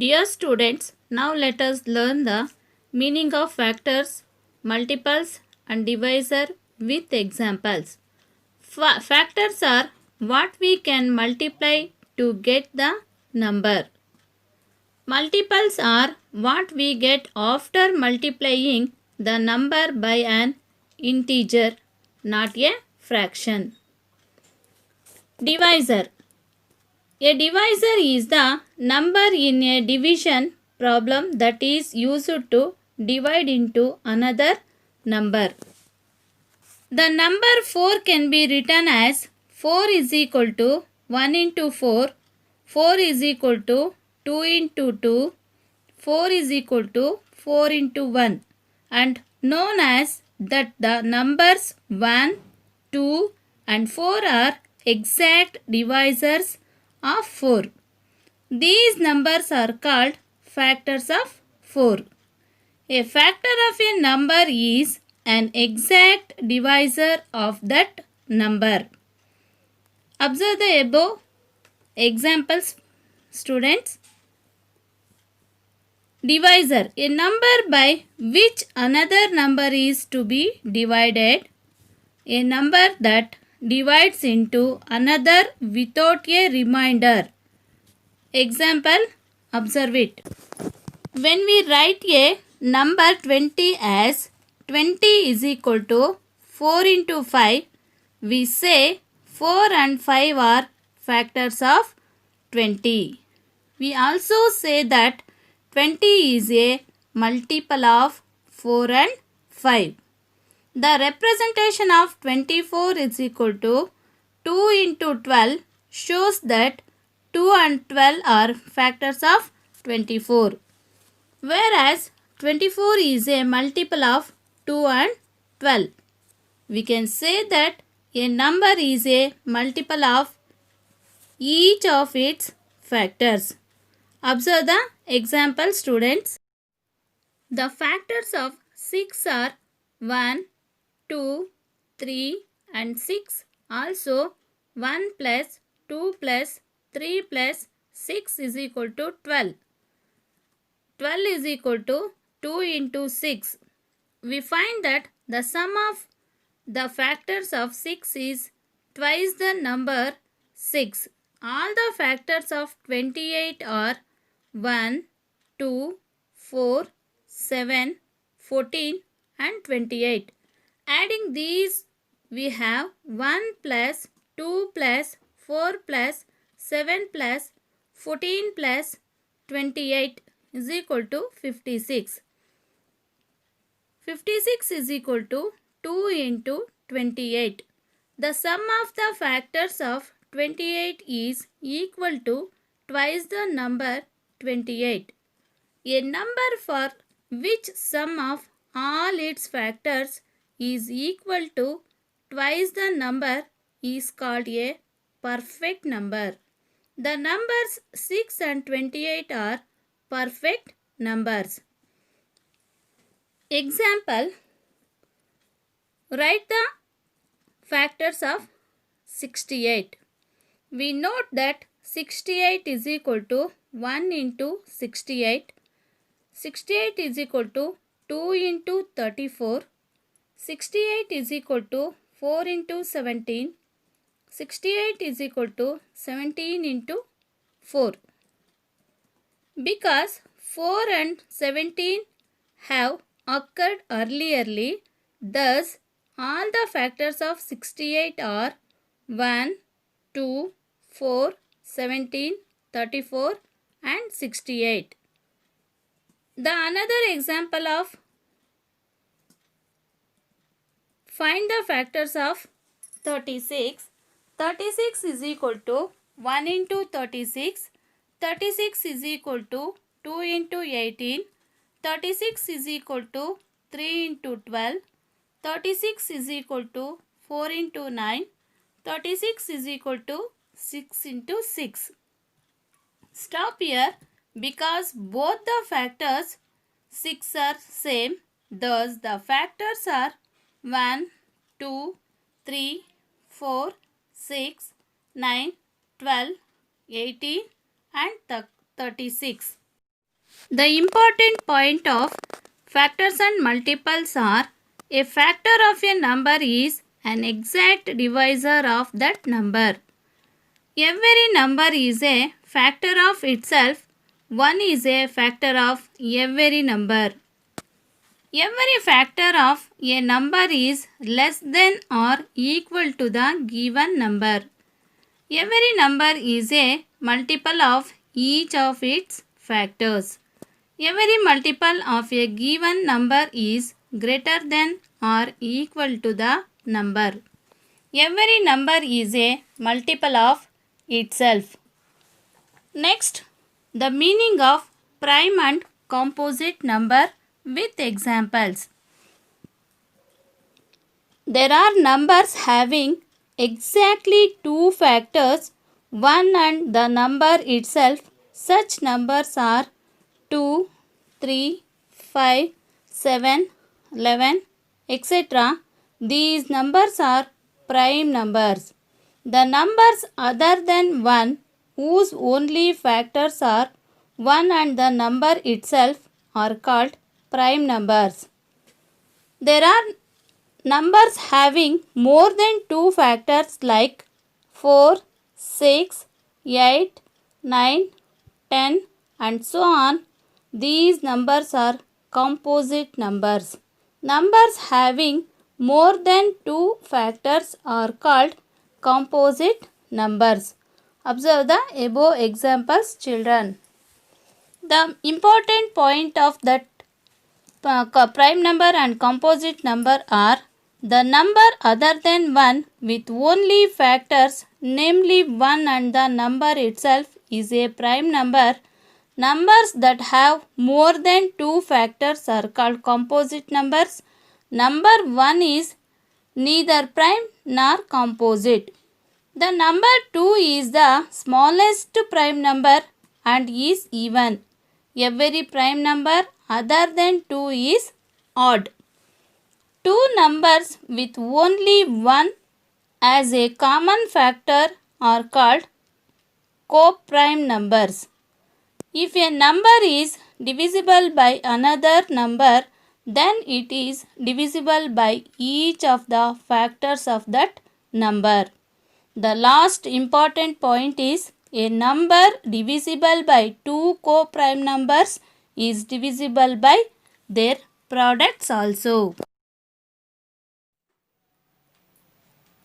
Dear students, now let us learn the meaning of factors, multiples and divisor with examples. Factors are what we can multiply to get the number. Multiples are what we get after multiplying the number by an integer, not a fraction. Divisor. A divisor is the number in a division problem that is used to divide into another number. The number 4 can be written as 4 is equal to 1 into 4, 4 is equal to 2 into 2, 4 is equal to 4 into 1, and known as that the numbers 1, 2 and 4 are exact divisors of 4. These numbers are called factors of 4. A factor of a number is an exact divisor of that number. Observe the above examples, students. Divisor, a number by which another number is to be divided. A number that divides into another without a remainder. Example, observe it. When we write a number 20 as 20 is equal to 4 into 5, we say 4 and 5 are factors of 20. We also say that 20 is a multiple of 4 and 5. The representation of 24 is equal to 2 into 12 shows that 2 and 12 are factors of 24. Whereas 24 is a multiple of 2 and 12. We can say that a number is a multiple of each of its factors. Observe the example, students. The factors of 6 are 1, 2, 3 and 6. Also 1 plus 2 plus 3 plus 6 is equal to 12. 12 is equal to 2 into 6. We find that the sum of the factors of 6 is twice the number 6. All the factors of 28 are 1, 2, 4, 7, 14 and 28. Adding these, we have 1 plus 2 plus 4 plus 7 plus 14 plus 28 is equal to 56. 56 is equal to 2 into 28. The sum of the factors of 28 is equal to twice the number 28. A number for which sum of all its factors is equal to twice the number is called a perfect number. The numbers 6 and 28 are perfect numbers. Example, write the factors of 68. We note that 68 is equal to 1 into 68. 68 is equal to 2 into 34. 68 is equal to 4 into 17. 68 is equal to 17 into 4. Because 4 and 17 have occurred earlierly, thus all the factors of 68 are 1, 2, 4, 17, 34 and 68. The another example of find the factors of 36. 36 is equal to 1 into 36. 36 is equal to 2 into 18. 36 is equal to 3 into 12. 36 is equal to 4 into 9. 36 is equal to 6 into 6. Stop here because both the factors 6 are same. Thus the factors are 1, 2, 3, 4, 6, 9, 12, 18 and 36. The important point of factors and multiples are a factor of a number is an exact divisor of that number. Every number is a factor of itself. One is a factor of every number. Every factor of a number is less than or equal to the given number. Every number is a multiple of each of its factors. Every multiple of a given number is greater than or equal to the number. Every number is a multiple of itself. Next, the meaning of prime and composite number with examples. There are numbers having exactly two factors, 1 and the number itself. Such numbers are 2, 3, 5, 7, 11, etc. These numbers are prime numbers. The numbers other than 1 whose only factors are 1 and the number itself are called prime numbers. There are numbers having more than two factors like 4, 6, 8, 9, 10 and so on. These numbers are composite numbers. Numbers having more than two factors are called composite numbers. Observe the above examples, children. The important point of that prime number and composite number are the number other than 1 with only factors, namely 1 and the number itself is a prime number. Numbers that have more than two factors are called composite numbers. Number 1 is neither prime nor composite. The number 2 is the smallest prime number and is even. Every prime number other than 2 is odd. Two numbers with only 1 as a common factor are called coprime numbers. If a number is divisible by another number, then it is divisible by each of the factors of that number. The last important point is a number divisible by two coprime numbers is divisible by their products also.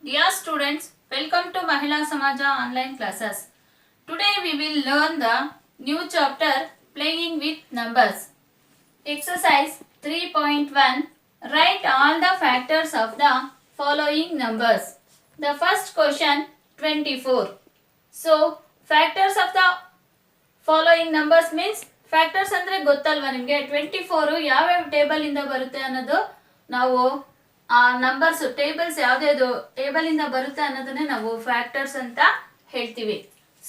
Dear students, welcome to Mahila Samaja online classes. Today we will learn the new chapter playing with numbers. Exercise 3.1. Write all the factors of the following numbers. The first question 24. So factors of the following numbers means factors ಅಂದ್ರೆ ಗೊತ್ತಲ್ವಾ ನಿಮಗೆ 24 ಯಾವ table ಇಂದ ಬರುತ್ತೆ ಅನ್ನೋದು ನಾವು ಆ numbers tables ಯಾವ್ದು ಟೇಬಲ್ ಇಂದ ಬರುತ್ತೆ ಅನ್ನೋದನ್ನೇ ನಾವು ಫ್ಯಾಕ್ಟರ್ಸ್ ಅಂತ ಹೇಳ್ತೀವಿ.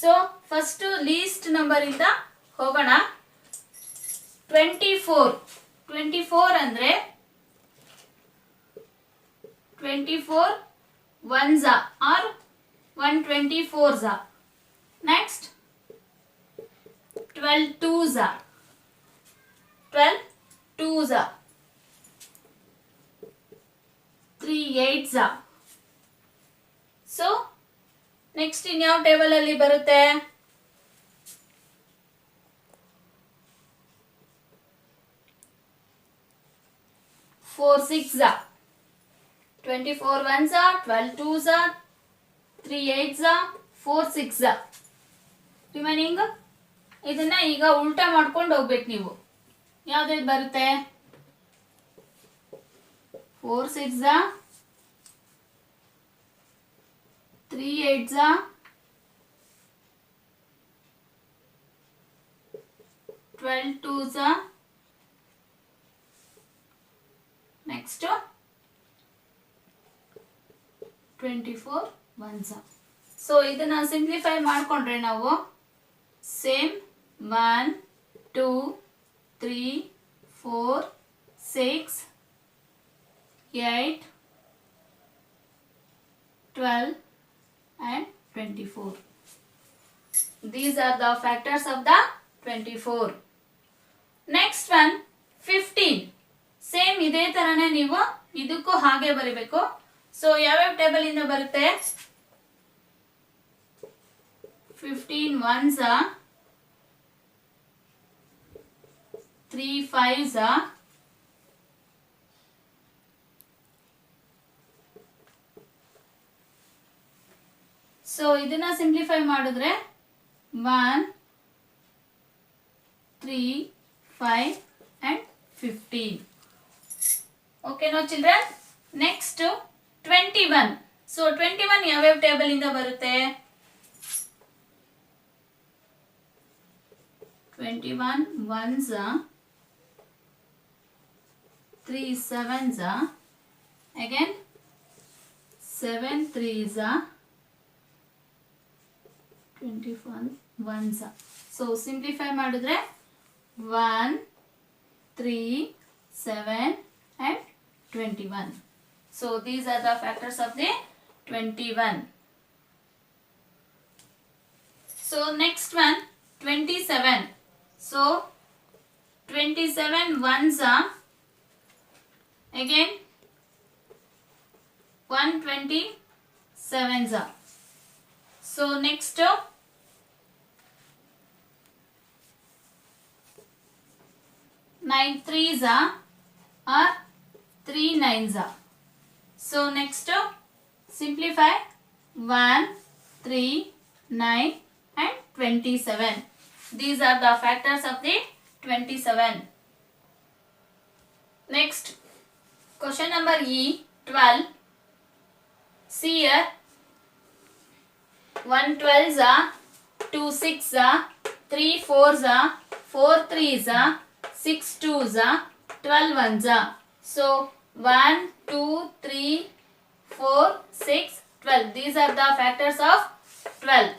ಸೊ ಫಸ್ಟ್ ಲೀಸ್ಟ್ ನಂಬರ್ ಇಂದ ಹೋಗೋಣ. 24 ಅಂದ್ರೆ 24 ones or 124s. Next 12 twos, 3 8s. So next in ಯಾವ ಟೇಬಲ್ ಅಲ್ಲಿ ಬರುತ್ತೆ? 4 6s, 24 ones, 12 twos, 3 8s, 4 6s. Remaining ಇದನ್ನ ಈಗ ಉಲ್ಟಾ ಮಾಡ್ಕೊಂಡು ಹೋಗ್ಬೇಕು ನೀವು. ಯಾವ್ದು ಬರುತ್ತೆ? 4 6s, 3 8s, 12 twos, next 24 ones. So ಇದನ್ನ ಸಿಂಪ್ಲಿಫೈ ಮಾಡ್ಕೊಂಡ್ರೆ ನಾವು same 1 2 3 4 6 8 12 and 24. These are the factors of the 24. Next one 15. Same ಇದೇ ತರನೇ ನೀವು ಇದಕ್ಕೂ ಹಾಗೆ ಬರೀಬೇಕು. ಸೊ ಯಾವ್ಯಾವ ಟೇಬಲ್ ಇಂದ ಬರುತ್ತೆ? 15 ones, 3 5s, ಸೊ ಇದನ್ನ ಸಿಂಪ್ಲಿಫೈ ಮಾಡಿದ್ರೆ 1 3 5 and 15. Okay no children. Next 21. So 21 ಯಾವ್ಯಾವ ಟೇಬಲ್ ಇಂದ ಬರುತ್ತೆ? 21 ones, 3 sevens, again 7 threes, 21 ones. So simplify ಮಾಡಿದ್ರೆ 1 3 7 and 21. So these are the factors of the 21. So next one 27. So 27 ones, again 127s. So next 9 threes or 3 nines. So next simplify 1 3 9 and 27. These are the factors of the 27. Next question number E 12. See here 1 12s, 2 6s, 3 4s, 4 3s, 6 2s, 12 ones. So 1 2 3 4 6 12. These are the factors of 12.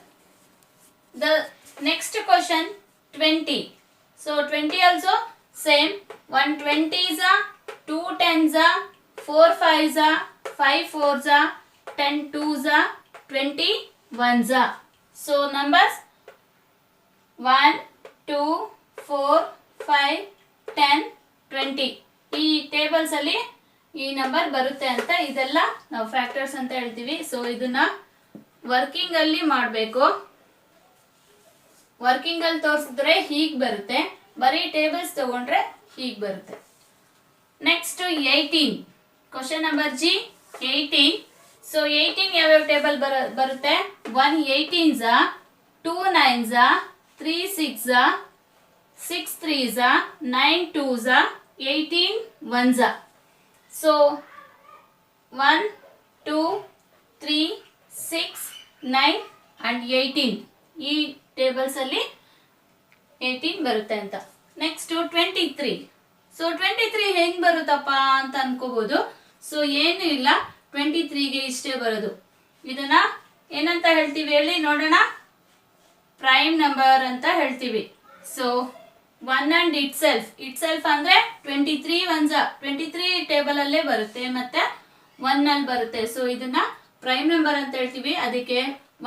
The next question 20. So 20 also same. 1 20s, 2 10s, 4 5s, 5 4s, 10 2s, 20 ones. So numbers 1 2 4 5 10 20. ಈ tables ಅಲ್ಲಿ ಈ number ಬರುತ್ತೆ ಅಂತ ಇದೆಲ್ಲ ನಾವು factors ಅಂತ ಹೇಳ್ತೀವಿ. So ಇದನ್ನ ವರ್ಕಿಂಗ್ ಅಲ್ಲಿ ಮಾಡಬೇಕು. ವರ್ಕಿಂಗ್ ಅಲ್ಲಿ ತೋರಿಸಿದ್ರೆ ಹೀಗೆ ಬರುತ್ತೆ, ಬರೀ ಟೇಬಲ್ಸ್ ತಗೊಂಡ್ರೆ ಹೀಗೆ ಬರುತ್ತೆ. Next 18. Question number G 18. So 18 ಯಾವ್ಯಾವ ಟೇಬಲ್ ಬರುತ್ತೆ? 1 18s, 2 9s, 3 6s, 6 3s, 9 2s, 18 ones. So 1 2 3 6 9 and 18 ಈ ಟೇಬಲ್ಸ್ ಅಲ್ಲಿ 18 ಬರುತ್ತೆ ಅಂತ. ನೆಕ್ಸ್ಟ್ 23. ಸೊ 23 ಹೆಂಗ್ ಬರುತ್ತಪ್ಪ ಅಂತ ಅನ್ಕೋಬಹುದು. ಸೊ ಏನು ಇಲ್ಲ, 23ಗೆ ಇಷ್ಟೇ ಬರೋದು. ಇದನ್ನ ಏನಂತ ಹೇಳ್ತೀವಿ ಹೇಳಿ ನೋಡೋಣ? ಪ್ರೈಮ್ ನಂಬರ್ ಅಂತ ಹೇಳ್ತೀವಿ. ಸೊ 1 and itself ಅಂದ್ರೆ 23 ones, 23 ಟೇಬಲ್ ಅಲ್ಲೇ ಬರುತ್ತೆ ಮತ್ತೆ 1 ಅಲ್ಲಿ ಬರುತ್ತೆ. ಸೊ ಇದನ್ನ ಪ್ರೈಮ್ ನಂಬರ್ ಅಂತ ಹೇಳ್ತೀವಿ. ಅದಕ್ಕೆ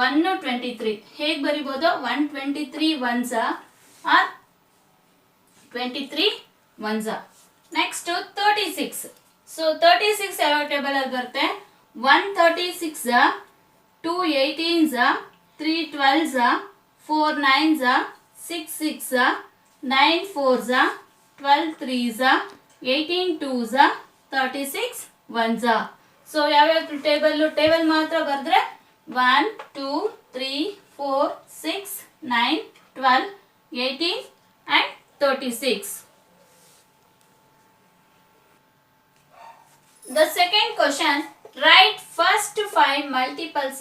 1 23 ಹೇಗೆ ಬರಿಬಹುದು? 123 ones or 23 ones. Next 36. So 36 ಯಾವ ಟೇಬಲ್ ಅಲ್ಲಿ ಬರುತ್ತೆ? 1 36s, 2 18s, 3 12s, 4 9s, 6 6s, 9 4s, 12 3s, 18 2s, 36 ones. So ಯಾವ್ಯಾವ ಟೇಬಲ್ ಮಾತ್ರ ಬರೆದ್ರೆ 1 2 3 4 6 9 12 18 and 36. The second question, write first 5 multiples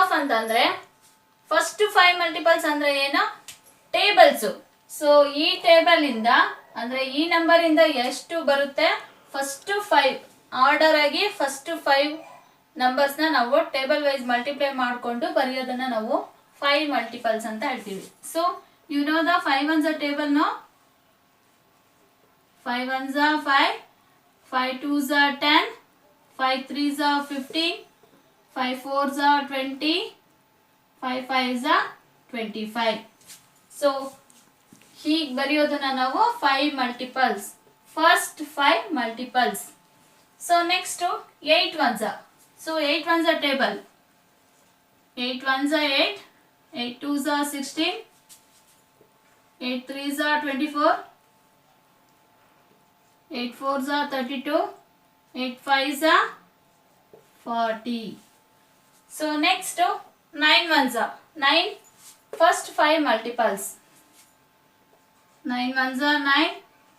of ಅಂತಂದ್ರೆ ಫಸ್ಟ್ 5 ಮಲ್ಟಿಪಲ್ಸ್ ಅಂದ್ರೆ ಏನು? ಟೇಬಲ್ಸ್. ಸೊ ಈ ಟೇಬಲ್ ಇಂದ ಅಂದ್ರೆ ಈ ನಂಬರ್ ಇಂದ ಎಷ್ಟು ಬರುತ್ತೆ? ಫಸ್ಟ್ 5 ಆರ್ಡರ್ ಆಗಿ ಫಸ್ಟ್ 5 ನಂಬರ್ಸ್ ನ ನಾವು ಟೇಬಲ್ ವೈಸ್ ಮಲ್ಟಿಪ್ಲೈ ಮಾಡಿಕೊಂಡು ಬರೆಯೋದನ್ನ ನಾವು 5 ಮಲ್ಟಿಪಲ್ಸ್ ಅಂತ ಹೇಳ್ತೀವಿ. So you know the 5 ones table no? 5 ones 5, 5 2s 10, 5 3s 15, 5 4s 20, 5 5s 25. So ಹೀಗೆ ಬರೆಯೋದನ್ನ ನಾವು 5 multiples, first 5 multiples. So next 8 ones. So 8 ones table. 8 ones 8, 8 twos 16, 8 threes 24, 8 fours 32, 8 fives 40. So next 9 ones. 9 first 5 multiples. 9 ones 9,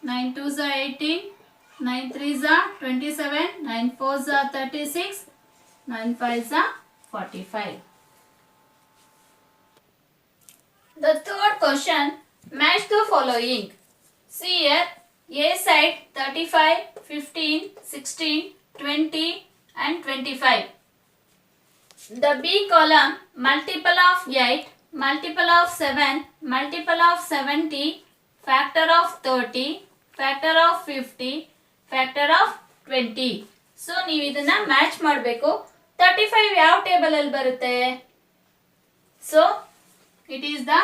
9 twos 18, 9 threes 27, 9 fours 36, 9 fives 45. The third question, match the following. See here, A side 35, 15, 16, 20 and 25. The B column, multiple of 8, multiple of 7, multiple of 70, factor of 30, factor of 50, factor of 20. So ನೀವು ಇದನ್ನ match ಮಾಡಬೇಕು. 35 ಯಾವ table ಅಲ್ಲಿ ಬರುತ್ತೆ? So it is the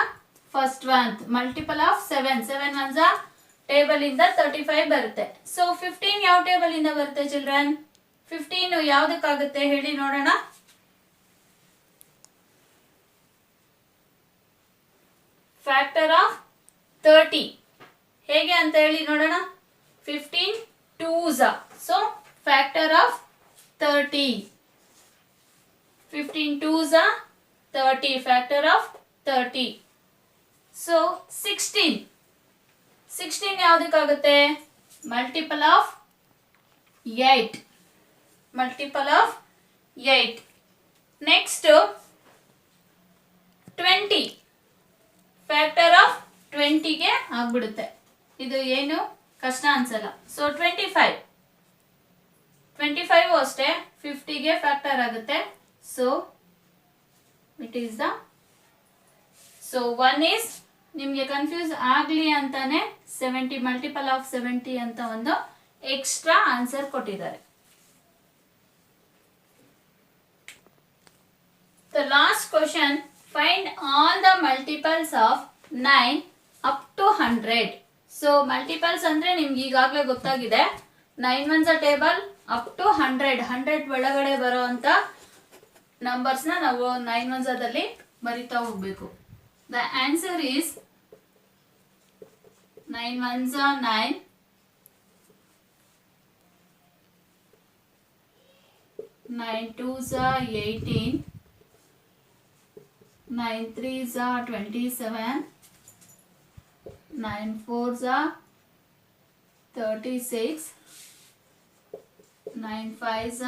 first one, multiple of 7. 7 ones table ಇಂದ 35 ಬರುತ್ತೆ. So 15 ಯಾವ table ಇಂದ ಬರುತ್ತೆ ಚಿಲ್ಡ್ರನ್? 15 ಯಾವುದಕ್ಕಾಗುತ್ತೆ ಹೇಳಿ ನೋಡೋಣ. ಫ್ಯಾಕ್ಟರ್ ಆಫ್ 30 ಹೇಗೆ ಅಂತ ಹೇಳಿ ನೋಡೋಣ. 15 twos. So factor of 30. 15 twos 30, factor of 30. So 16 ಯಾವುದಕ್ಕಾಗುತ್ತೆ? Multiple of 8. Multiple of 8. Next 20, factor of 20ಗೆ ಆಗ್ಬಿಡುತ್ತೆ. ಇದು ಏನು ಕಷ್ಟ ಅನ್ಸಲ್ಲ. ಸೊ 25 ಅಷ್ಟೇ 50ಗೆ ಫ್ಯಾಕ್ಟರ್ ಆಗುತ್ತೆ. So it is the, so 1 is ನಿಮಗೆ ಕನ್ಫ್ಯೂಸ್ ಆಗಲಿ ಅಂತಾನೆ 70 ಮಲ್ಟಿಪಲ್ ಆಫ್ 70 ಅಂತ ಒಂದು ಎಕ್ಸ್ಟ್ರಾ ಆನ್ಸರ್ ಕೊಟ್ಟಿದ್ದಾರೆ. The last question, find all the multiples of 9 up to 100. So multiples ಅಂದ್ರೆ ನಿಮ್ಗೆ ಈಗಾಗಲೇ ಗೊತ್ತಾಗಿದೆ. 9 ones ಟೇಬಲ್ ಅಪ್ ಟು 100 ಒಳಗಡೆ ಬರೋ ಅಂತ ನಂಬರ್ಸ್ನ ನಾವು 9 ones ದಲ್ಲಿ ಬರಿತಾ ಹೋಗ್ಬೇಕು. The answer is 9 ones 9, 9 twos 18, 9 threes 27, 9 fours 36, 9 fives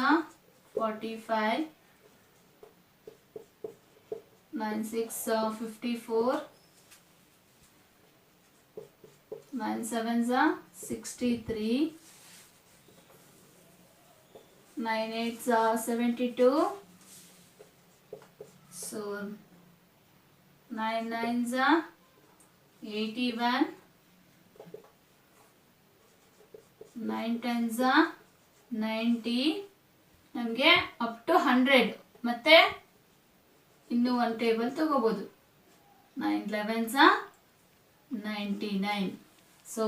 45, 9 6 54, 9 sevens 63, 9 eights 72. So 9 nines 81, 9 tens 90. ನಮಗೆ ಅಪ್ ಟು 100 ಮತ್ತೆ ಇನ್ನೂ ಒಂದು ಟೇಬಲ್ ತಗೋಬಹುದು. 9 11s 99. So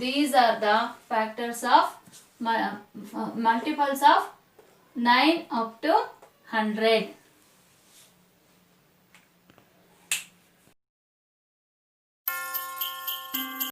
these are the factors of multiples of 9 up to 100.